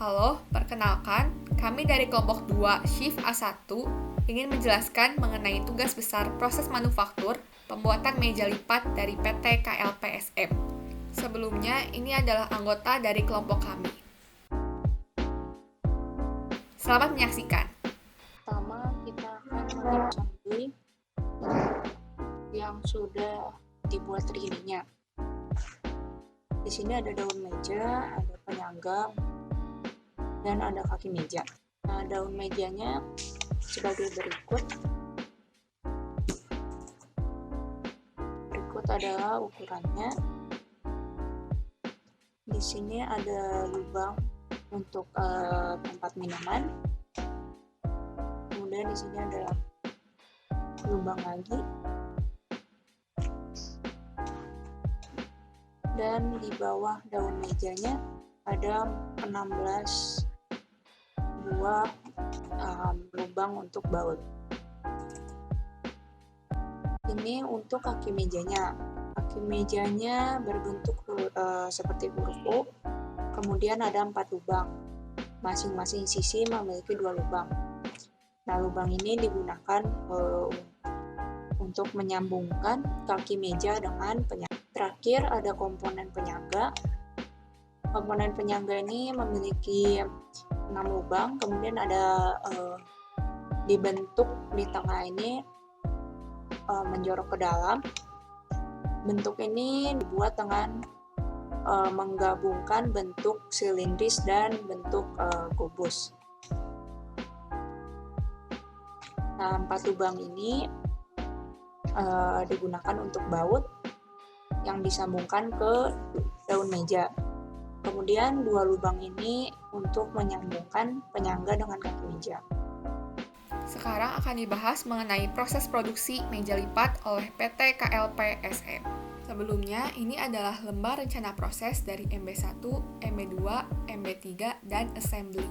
Halo, perkenalkan, kami dari kelompok 2 Shift A1 ingin menjelaskan mengenai tugas besar proses manufaktur pembuatan meja lipat dari PT KLPSM. Sebelumnya, ini adalah anggota dari kelompok kami. Selamat menyaksikan. Pertama, kita akan mengassembly yang sudah dibuat 3D-nya. Di sini ada daun meja, ada penyangga, dan ada kaki meja. Nah, daun mejanya sebagai berikut. Berikut adalah ukurannya. Di sini ada lubang untuk tempat minuman. Kemudian di sini ada lubang lagi. Dan di bawah daun mejanya ada 16 buah lubang untuk baut. Ini untuk kaki mejanya. Kaki mejanya berbentuk seperti huruf U. Kemudian ada 4 lubang. Masing-masing sisi memiliki 2 lubang. Nah, lubang ini digunakan untuk menyambungkan kaki meja dengan penyangga. Terakhir ada komponen penyangga. Komponen penyangga ini memiliki 6 lubang, kemudian ada dibentuk di tengah ini menjorok ke dalam. Bentuk ini dibuat dengan menggabungkan bentuk silindris dan bentuk kubus. Nah, 4 lubang ini digunakan untuk baut yang disambungkan ke daun meja. Kemudian 2 lubang ini untuk menyambungkan penyangga dengan kaki meja. Sekarang akan dibahas mengenai proses produksi meja lipat oleh PT KLPSM. Sebelumnya, ini adalah lembar rencana proses dari MB1, MB2, MB3, dan assembly.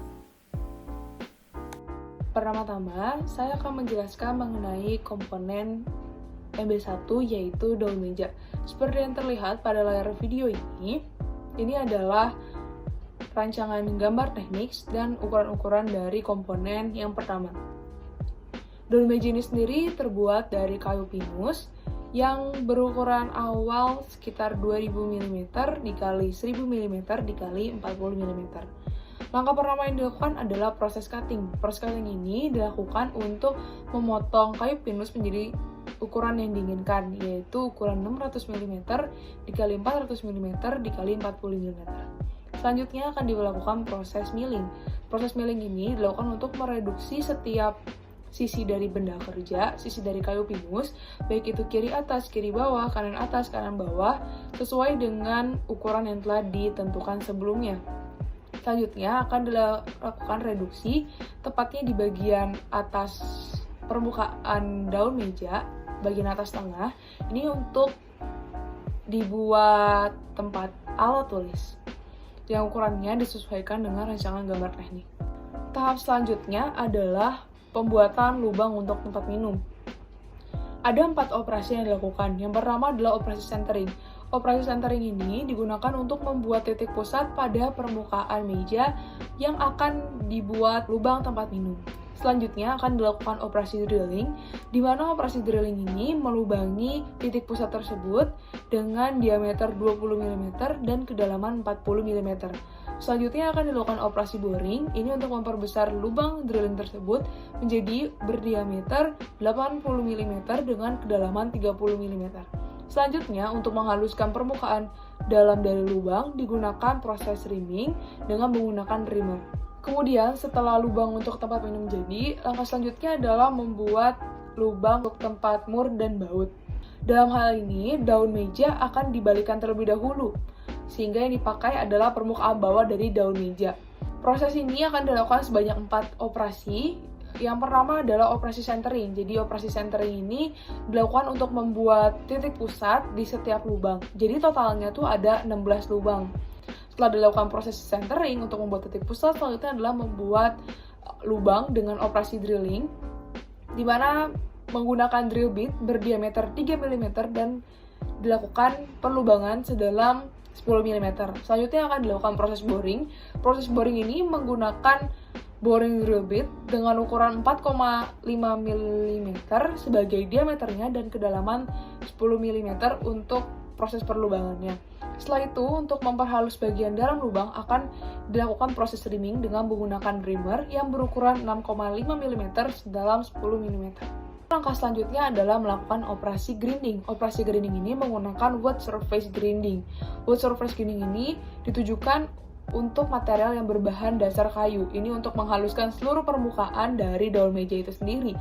Pertama-tama, saya akan menjelaskan mengenai komponen MB1 yaitu daun meja. Seperti yang terlihat pada layar video ini adalah rancangan gambar teknis dan ukuran-ukuran dari komponen yang pertama. Daun meja ini sendiri terbuat dari kayu pinus yang berukuran awal sekitar 2000 mm dikali 1000 mm dikali 40 mm. Langkah pertama yang dilakukan adalah proses cutting. Proses cutting ini dilakukan untuk memotong kayu pinus menjadi ukuran yang diinginkan, yaitu ukuran 600 mm dikali 400 mm dikali 40 mm. Selanjutnya akan dilakukan proses milling. Proses milling ini dilakukan untuk mereduksi setiap sisi dari benda kerja, sisi dari kayu pinus, baik itu kiri atas, kiri bawah, kanan atas, kanan bawah, sesuai dengan ukuran yang telah ditentukan sebelumnya. Selanjutnya akan dilakukan reduksi, tepatnya di bagian atas permukaan daun meja, bagian atas tengah, ini untuk dibuat tempat alat tulis yang ukurannya disesuaikan dengan rancangan gambar teknik. Tahap selanjutnya adalah pembuatan lubang untuk tempat minum. Ada 4 operasi yang dilakukan. Yang pertama adalah operasi centering. Operasi centering ini digunakan untuk membuat titik pusat pada permukaan meja yang akan dibuat lubang tempat minum. Selanjutnya akan dilakukan operasi drilling, di mana operasi drilling ini melubangi titik pusat tersebut dengan diameter 20 mm dan kedalaman 40 mm. Selanjutnya akan dilakukan operasi boring, ini untuk memperbesar lubang drilling tersebut menjadi berdiameter 80 mm dengan kedalaman 30 mm. Selanjutnya, untuk menghaluskan permukaan dalam dari lubang, digunakan proses rimming dengan menggunakan trimmer. Kemudian, setelah lubang untuk tempat minum jadi, langkah selanjutnya adalah membuat lubang untuk tempat mur dan baut. Dalam hal ini, daun meja akan dibalikan terlebih dahulu, sehingga yang dipakai adalah permukaan bawah dari daun meja. Proses ini akan dilakukan sebanyak 4 operasi. Yang pertama adalah operasi centering. Jadi operasi centering ini dilakukan untuk membuat titik pusat di setiap lubang. Jadi totalnya tuh ada 16 lubang. Setelah dilakukan proses centering untuk membuat titik pusat, selanjutnya adalah membuat lubang dengan operasi drilling, di mana menggunakan drill bit berdiameter 3 mm dan dilakukan perlubangan sedalam 10 mm. Selanjutnya akan dilakukan proses boring. Proses boring ini menggunakan boring drill bit dengan ukuran 4,5 mm sebagai diameternya dan kedalaman 10 mm untuk proses perlubangannya. Setelah itu, untuk memperhalus bagian dalam lubang akan dilakukan proses trimming dengan menggunakan trimmer yang berukuran 6,5 mm dalam 10 mm. Langkah selanjutnya adalah melakukan operasi grinding. Operasi grinding ini menggunakan wood surface grinding. Wood surface grinding ini ditujukan untuk material yang berbahan dasar kayu. Ini untuk menghaluskan seluruh permukaan dari daun meja itu sendiri.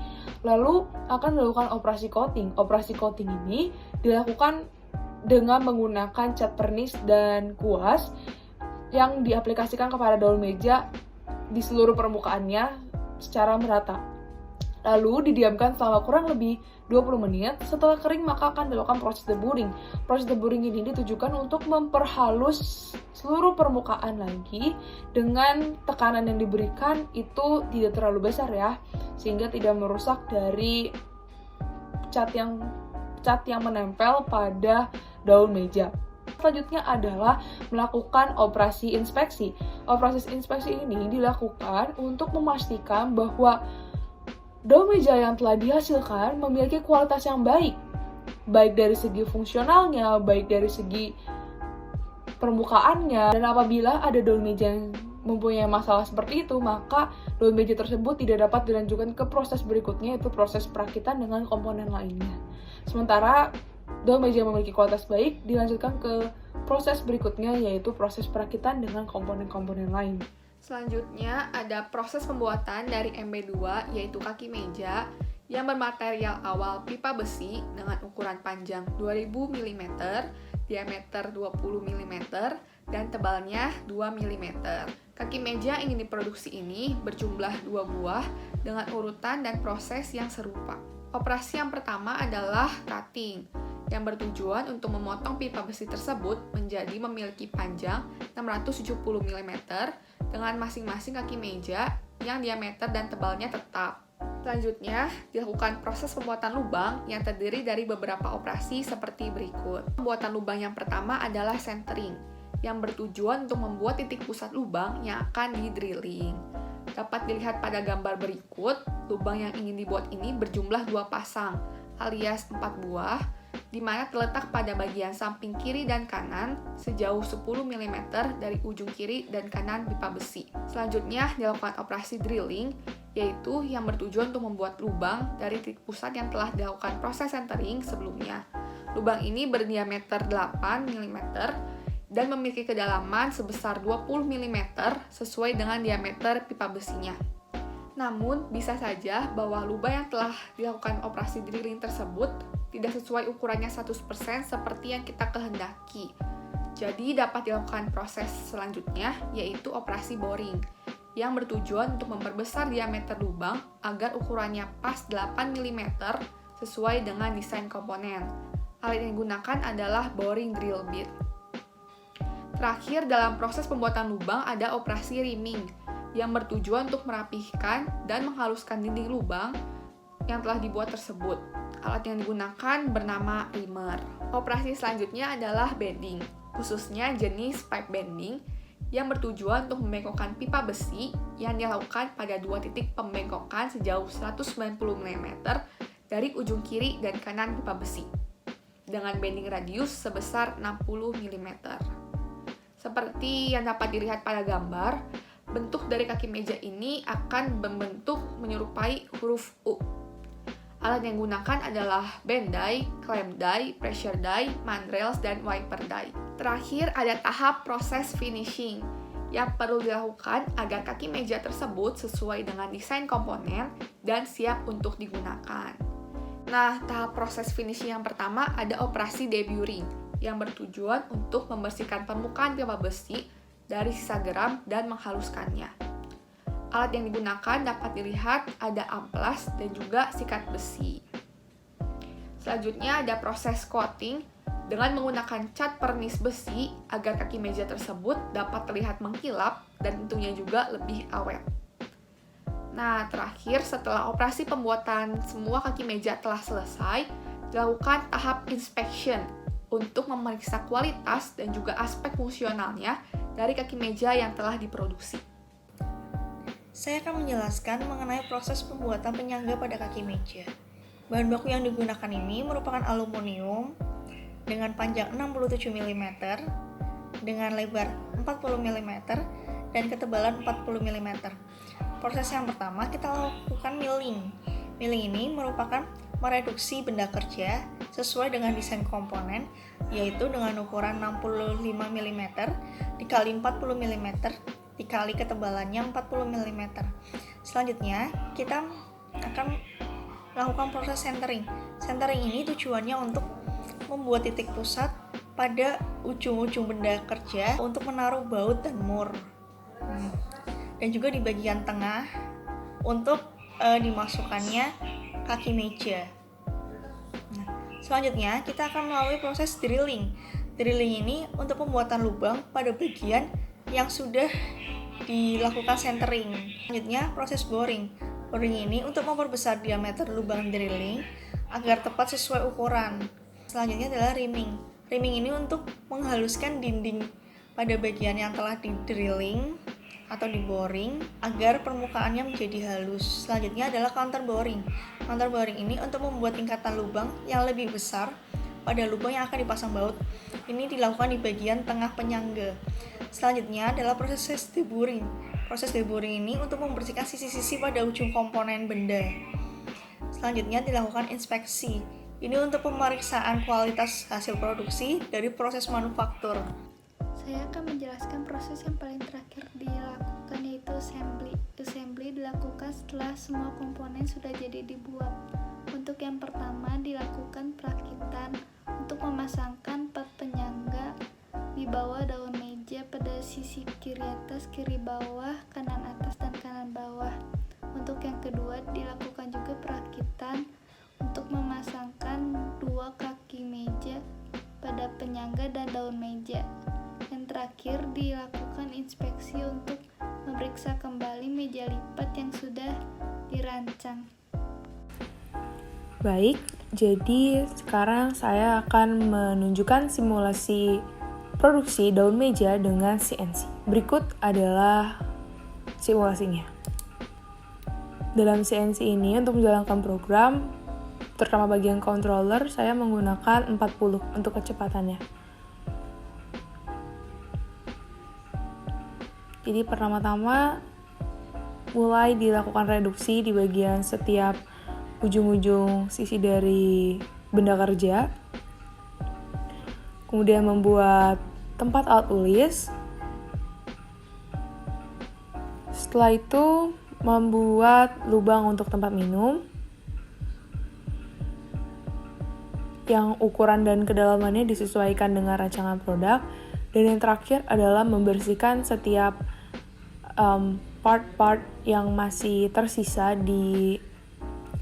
Lalu akan dilakukan operasi coating. Operasi coating ini dilakukan dengan menggunakan cat pernis dan kuas yang diaplikasikan kepada daun meja di seluruh permukaannya secara merata. Lalu didiamkan selama kurang lebih 20 menit. Setelah kering maka akan dilakukan proses deburring. Proses deburring ini ditujukan untuk memperhalus seluruh permukaan lagi dengan tekanan yang diberikan itu tidak terlalu besar ya, sehingga tidak merusak dari cat yang menempel pada daun meja. Selanjutnya adalah melakukan operasi inspeksi. Operasi inspeksi ini dilakukan untuk memastikan bahwa daun meja yang telah dihasilkan memiliki kualitas yang baik dari segi fungsionalnya, baik dari segi permukaannya, dan apabila ada daun meja yang mempunyai masalah seperti itu, maka daun meja tersebut tidak dapat dilanjutkan ke proses berikutnya, yaitu proses perakitan dengan komponen lainnya. Sementara daun meja yang memiliki kualitas baik dilanjutkan ke proses berikutnya, yaitu proses perakitan dengan komponen-komponen lain. Selanjutnya ada proses pembuatan dari MB2, yaitu kaki meja yang bermaterial awal pipa besi dengan ukuran panjang 2000 mm, diameter 20 mm, dan tebalnya 2 mm. Kaki meja yang ingin diproduksi ini berjumlah 2 buah dengan urutan dan proses yang serupa. Operasi yang pertama adalah cutting, yang bertujuan untuk memotong pipa besi tersebut menjadi memiliki panjang 670 mm dengan masing-masing kaki meja yang diameter dan tebalnya tetap. Selanjutnya, dilakukan proses pembuatan lubang yang terdiri dari beberapa operasi seperti berikut. Pembuatan lubang yang pertama adalah centering, yang bertujuan untuk membuat titik pusat lubang yang akan di-drilling. Dapat dilihat pada gambar berikut, lubang yang ingin dibuat ini berjumlah 2 pasang, alias 4 buah, di mana terletak pada bagian samping kiri dan kanan sejauh 10 mm dari ujung kiri dan kanan pipa besi. Selanjutnya dilakukan operasi drilling, yaitu yang bertujuan untuk membuat lubang dari titik pusat yang telah dilakukan proses centering sebelumnya. Lubang ini berdiameter 8 mm dan memiliki kedalaman sebesar 20 mm sesuai dengan diameter pipa besinya. Namun, bisa saja bahwa lubang yang telah dilakukan operasi drilling tersebut tidak sesuai ukurannya 100% seperti yang kita kehendaki. Jadi, dapat dilakukan proses selanjutnya, yaitu operasi boring, yang bertujuan untuk memperbesar diameter lubang agar ukurannya pas 8 mm sesuai dengan desain komponen. Alat yang digunakan adalah boring drill bit. Terakhir, dalam proses pembuatan lubang ada operasi rimming, yang bertujuan untuk merapihkan dan menghaluskan dinding lubang yang telah dibuat tersebut. Alat yang digunakan bernama rimmer. Operasi selanjutnya adalah bending, khususnya jenis pipe bending, yang bertujuan untuk membengkokkan pipa besi yang dilakukan pada 2 titik pembengkokan sejauh 190 mm dari ujung kiri dan kanan pipa besi, dengan bending radius sebesar 60 mm. Seperti yang dapat dilihat pada gambar, bentuk dari kaki meja ini akan membentuk menyerupai huruf U. Alat yang digunakan adalah bend die, clamp die, pressure die, mandrels, dan wiper die. Terakhir, ada tahap proses finishing yang perlu dilakukan agar kaki meja tersebut sesuai dengan desain komponen dan siap untuk digunakan. Nah, tahap proses finishing yang pertama ada operasi deburring yang bertujuan untuk membersihkan permukaan pipa besi dari sisa geram dan menghaluskannya. Alat yang digunakan dapat dilihat ada amplas dan juga sikat besi. Selanjutnya ada proses coating dengan menggunakan cat pernis besi agar kaki meja tersebut dapat terlihat mengkilap dan tentunya juga lebih awet. Nah, terakhir setelah operasi pembuatan semua kaki meja telah selesai, dilakukan tahap inspection, untuk memeriksa kualitas dan juga aspek fungsionalnya dari kaki meja yang telah diproduksi. Saya akan menjelaskan mengenai proses pembuatan penyangga pada kaki meja. Bahan baku yang digunakan ini merupakan aluminium dengan panjang 67 mm, dengan lebar 40 mm, dan ketebalan 40 mm. Proses yang pertama kita lakukan milling. Milling ini merupakan mereduksi benda kerja sesuai dengan desain komponen, yaitu dengan ukuran 65 mm dikali 40 mm dikali ketebalannya 40 mm. Selanjutnya, kita akan melakukan proses centering. Centering ini tujuannya untuk membuat titik pusat pada ujung-ujung benda kerja untuk menaruh baut dan mur. Dan juga di bagian tengah untuk dimasukkannya kaki meja. Selanjutnya, kita akan melalui proses drilling. Drilling ini untuk pembuatan lubang pada bagian yang sudah dilakukan centering. Selanjutnya, proses boring. Boring ini untuk memperbesar diameter lubang drilling agar tepat sesuai ukuran. Selanjutnya adalah rimming. Rimming ini untuk menghaluskan dinding pada bagian yang telah di-drilling atau di-boring agar permukaannya menjadi halus. Selanjutnya adalah counter boring. Counter boring ini untuk membuat tingkatan lubang yang lebih besar pada lubang yang akan dipasang baut. Ini dilakukan di bagian tengah penyangga. Selanjutnya adalah proses deburring. Proses deburring ini untuk membersihkan sisi-sisi pada ujung komponen benda. Selanjutnya dilakukan inspeksi. Ini untuk pemeriksaan kualitas hasil produksi dari proses manufaktur. Saya akan menjelaskan proses yang paling terakhir dilakukan, yaitu assembly. Assembly dilakukan setelah semua komponen sudah jadi dibuat. Untuk yang pertama dilakukan perakitan untuk memasangkan part penyangga di bawah daun meja pada sisi kiri atas, kiri bawah, kanan atas, dan kanan bawah. Untuk yang kedua dilakukan juga perakitan untuk memasangkan dua kaki meja pada penyangga dan daun meja. Yang terakhir dilakukan inspeksi untuk memeriksa kembali meja lipat yang sudah dirancang. Baik, jadi sekarang saya akan menunjukkan simulasi produksi daun meja dengan CNC. Berikut adalah simulasinya. Dalam CNC ini untuk menjalankan program, terutama bagian controller, saya menggunakan 40 untuk kecepatannya. Jadi pertama-tama mulai dilakukan reduksi di bagian setiap ujung-ujung sisi dari benda kerja. Kemudian membuat tempat alat tulis. Setelah itu membuat lubang untuk tempat minum yang ukuran dan kedalamannya disesuaikan dengan rancangan produk. Dan yang terakhir adalah membersihkan setiap part-part yang masih tersisa di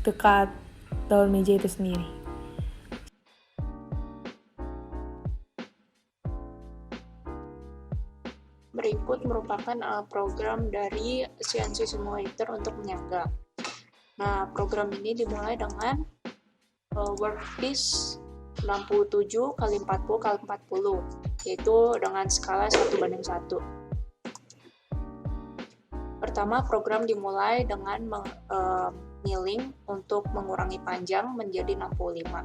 dekat daun meja itu sendiri. Berikut merupakan program dari CNC Simulator untuk menyangga. Nah, program ini dimulai dengan workpiece 67x40x40, yaitu dengan skala 1:1. Pertama, program dimulai dengan milling untuk mengurangi panjang menjadi 65.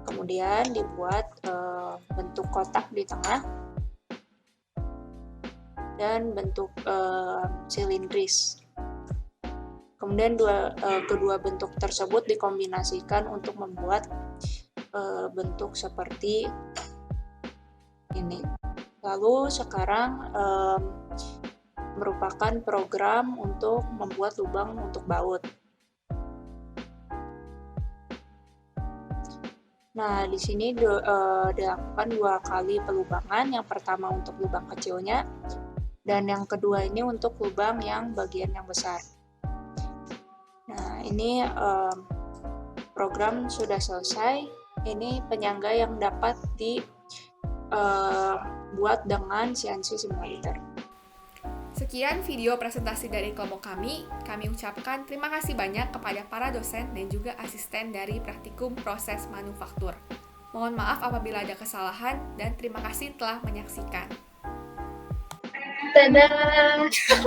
Kemudian dibuat bentuk kotak di tengah dan bentuk silindris. Kemudian kedua bentuk tersebut dikombinasikan untuk membuat bentuk seperti ini. Lalu sekarang merupakan program untuk membuat lubang untuk baut. Nah, di sini dilakukan 2 kali pelubangan. Yang pertama untuk lubang kecilnya, dan yang kedua ini untuk lubang yang bagian yang besar. Nah, ini program sudah selesai. Ini penyangga yang dapat dibuat dengan CNC Simulator. Sekian video presentasi dari kelompok kami. Kami ucapkan terima kasih banyak kepada para dosen dan juga asisten dari praktikum proses manufaktur. Mohon maaf apabila ada kesalahan, dan terima kasih telah menyaksikan. Dadah.